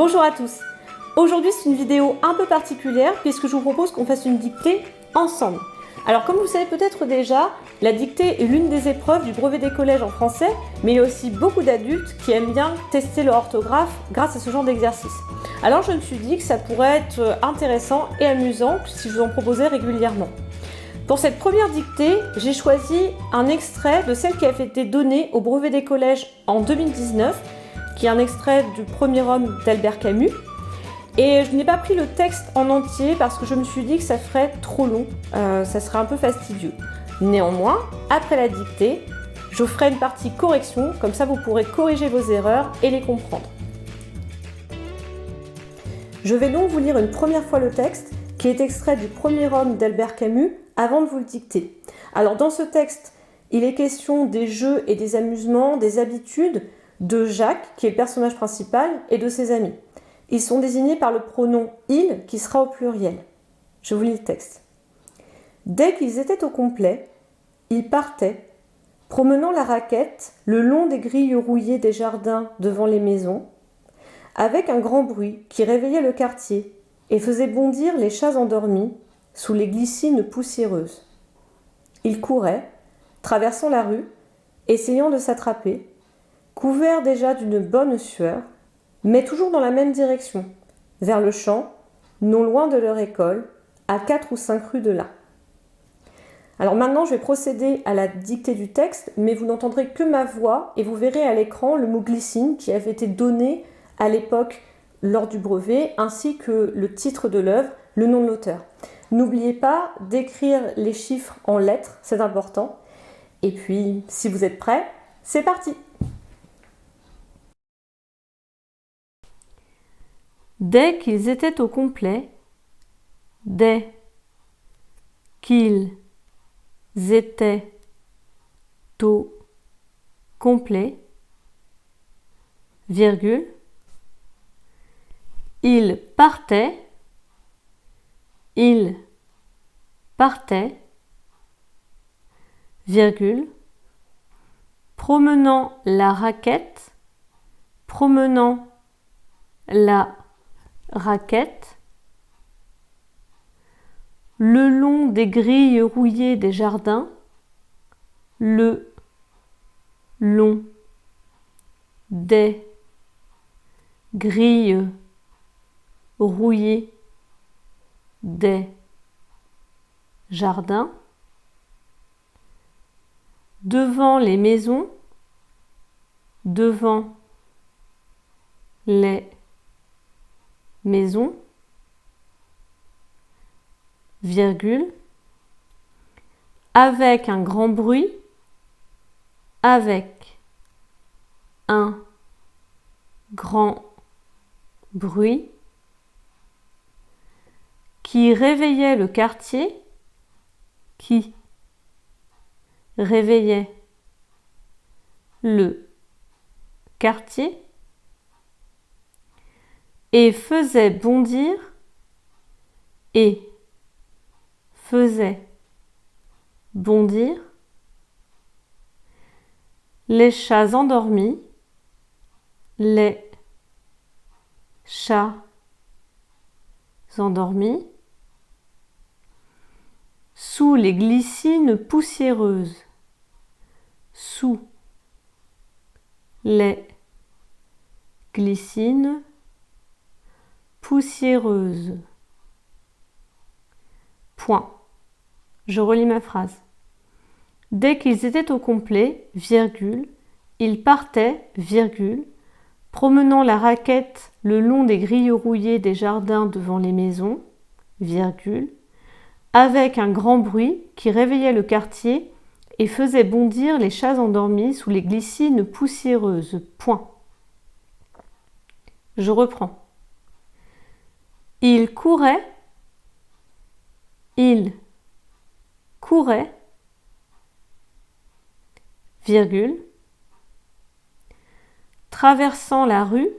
Bonjour à tous. Aujourd'hui c'est une vidéo un peu particulière puisque je vous propose qu'on fasse une dictée ensemble. Alors comme vous le savez peut-être déjà, la dictée est l'une des épreuves du brevet des collèges en français, mais il y a aussi beaucoup d'adultes qui aiment bien tester leur orthographe grâce à ce genre d'exercice. Alors je me suis dit que ça pourrait être intéressant et amusant si je vous en proposais régulièrement. Pour cette première dictée, j'ai choisi un extrait de celle qui a été donnée au brevet des collèges en 2019, qui est un extrait du Premier homme d'Albert Camus. Et je n'ai pas pris le texte en entier parce que je me suis dit que ça ferait trop long, ça serait un peu fastidieux. Néanmoins, après la dictée, je ferai une partie correction, comme ça vous pourrez corriger vos erreurs et les comprendre. Je vais donc vous lire une première fois le texte, qui est extrait du Premier homme d'Albert Camus, avant de vous le dicter. Alors dans ce texte, il est question des jeux et des amusements, des habitudes de Jacques, qui est le personnage principal, et de ses amis. Ils sont désignés par le pronom « il » qui sera au pluriel. Je vous lis le texte. Dès qu'ils étaient au complet, ils partaient, promenant la raquette le long des grilles rouillées des jardins devant les maisons, avec un grand bruit qui réveillait le quartier et faisait bondir les chats endormis sous les glycines poussiéreuses. Ils couraient, traversant la rue, essayant de s'attraper, couverts déjà d'une bonne sueur, mais toujours dans la même direction, vers le champ, non loin de leur école, à 4 ou 5 rues de là. Alors maintenant, je vais procéder à la dictée du texte, mais vous n'entendrez que ma voix et vous verrez à l'écran le mot glycine qui avait été donné à l'époque lors du brevet, ainsi que le titre de l'œuvre, le nom de l'auteur. N'oubliez pas d'écrire les chiffres en lettres, c'est important. Et puis, si vous êtes prêts, c'est parti! Dès qu'ils étaient au complet, dès qu'ils étaient au complet, virgule, ils partaient, virgule, promenant la raquette, le long des grilles rouillées des jardins, le long des grilles rouillées des jardins, devant les maisons, virgule, avec un grand bruit, qui réveillait le quartier, et faisait bondir, les chats endormis, sous les glycines poussiéreuses, Point. Je relis ma phrase. Dès qu'ils étaient au complet, virgule, ils partaient, virgule, promenant la raquette le long des grilles rouillées des jardins devant les maisons, virgule, avec un grand bruit qui réveillait le quartier et faisait bondir les chats endormis sous les glycines poussiéreuses. Point. Je reprends. Il courait, virgule, traversant la rue,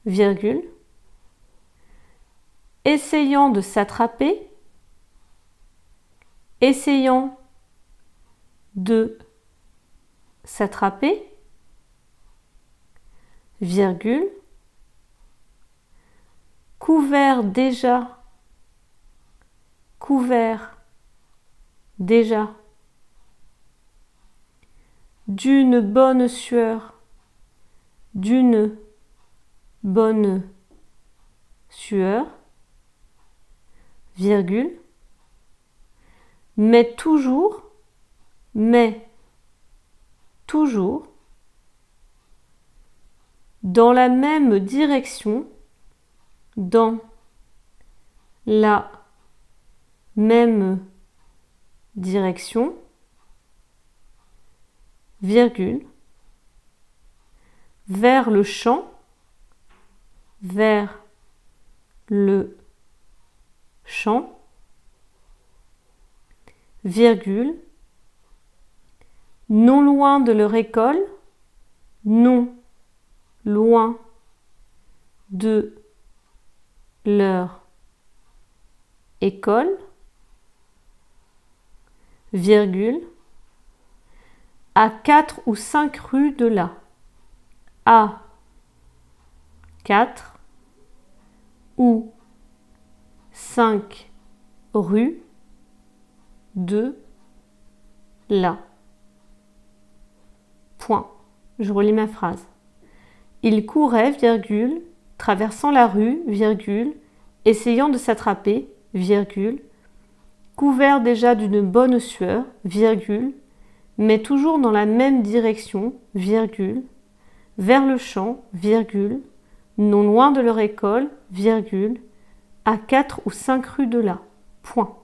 virgule, essayant de s'attraper, de s'attraper, virgule, couvert déjà, d'une bonne sueur, virgule, mais toujours, dans la même direction, virgule, vers le champ, virgule, non loin de leur école, virgule, à 4 ou 5 rues de là. À 4 ou 5 rues de là. Point. Je relis ma phrase. Il courait, virgule, traversant la rue, virgule, essayant de s'attraper, virgule, couvert déjà d'une bonne sueur, virgule, mais toujours dans la même direction, virgule, vers le champ, virgule, non loin de leur école, virgule, à 4 ou 5 rues de là. Point.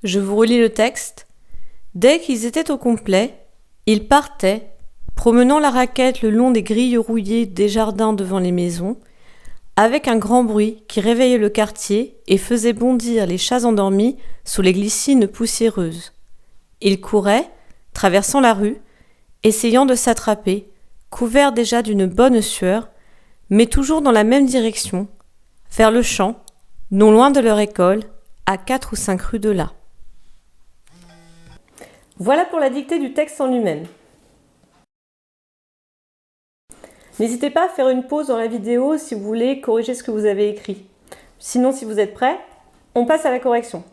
Je vous relis le texte. Dès qu'ils étaient au complet, ils partaient, promenant la raquette le long des grilles rouillées des jardins devant les maisons, avec un grand bruit qui réveillait le quartier et faisait bondir les chats endormis sous les glycines poussiéreuses. Ils couraient, traversant la rue, essayant de s'attraper, couverts déjà d'une bonne sueur, mais toujours dans la même direction, vers le champ, non loin de leur école, à 4 ou 5 rues de là. Voilà pour la dictée du texte en lui-même. N'hésitez pas à faire une pause dans la vidéo si vous voulez corriger ce que vous avez écrit. Sinon, si vous êtes prêts, on passe à la correction.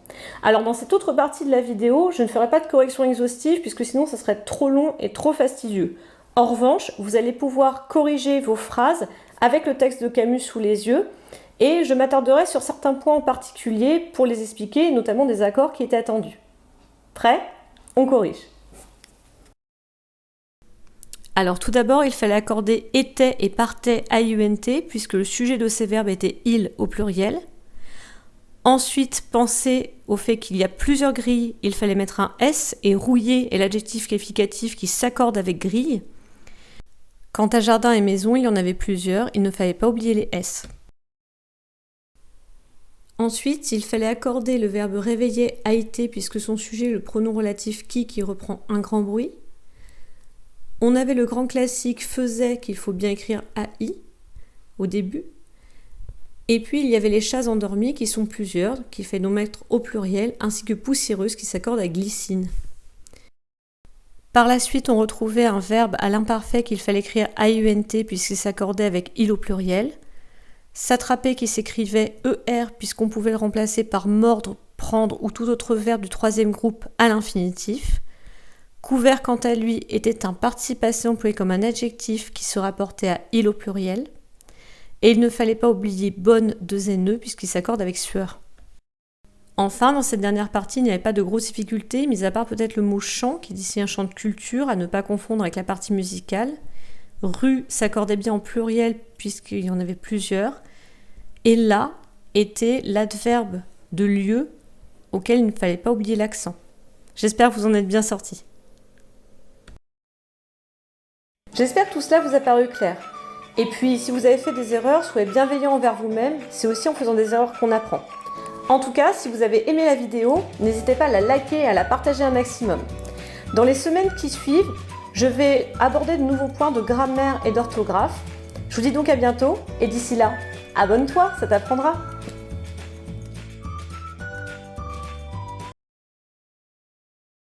Alors dans cette autre partie de la vidéo, je ne ferai pas de correction exhaustive puisque sinon ça serait trop long et trop fastidieux. En revanche, vous allez pouvoir corriger vos phrases avec le texte de Camus sous les yeux et je m'attarderai sur certains points en particulier pour les expliquer, notamment des accords qui étaient attendus. Prêt ? On corrige. Alors tout d'abord, il fallait accorder était et partait IUNT puisque le sujet de ces verbes était il au pluriel. Ensuite, penser au fait qu'il y a plusieurs grilles, il fallait mettre un S et rouiller est l'adjectif qualificatif qui s'accorde avec grille. Quant à jardin et maison, il y en avait plusieurs, il ne fallait pas oublier les S. Ensuite, il fallait accorder le verbe réveiller a été puisque son sujet est le pronom relatif qui reprend un grand bruit. On avait le grand classique faisait qu'il faut bien écrire AI au début. Et puis il y avait les chats endormis qui sont plusieurs, qu'il fait donc mettre au pluriel, ainsi que poussiéreuse qui s'accorde à glycine. Par la suite, on retrouvait un verbe à l'imparfait qu'il fallait écrire AUNT puisqu'il s'accordait avec il au pluriel. S'attraper qui s'écrivait ER puisqu'on pouvait le remplacer par mordre, prendre ou tout autre verbe du troisième groupe à l'infinitif. Couvert quant à lui était un participe passé employé comme un adjectif qui se rapportait à il au pluriel. Et il ne fallait pas oublier bonne de NE puisqu'il s'accorde avec sueur. Enfin, dans cette dernière partie, il n'y avait pas de grosses difficultés, mis à part peut-être le mot chant qui est ici un chant de culture à ne pas confondre avec la partie musicale. Rue s'accordait bien en pluriel puisqu'il y en avait plusieurs. Et là était l'adverbe de lieu auquel il ne fallait pas oublier l'accent. J'espère que vous en êtes bien sortis. J'espère que tout cela vous a paru clair. Et puis, si vous avez fait des erreurs, soyez bienveillants envers vous-même, c'est aussi en faisant des erreurs qu'on apprend. En tout cas, si vous avez aimé la vidéo, n'hésitez pas à la liker et à la partager un maximum. Dans les semaines qui suivent, je vais aborder de nouveaux points de grammaire et d'orthographe. Je vous dis donc à bientôt, et d'ici là, abonne-toi, ça t'apprendra.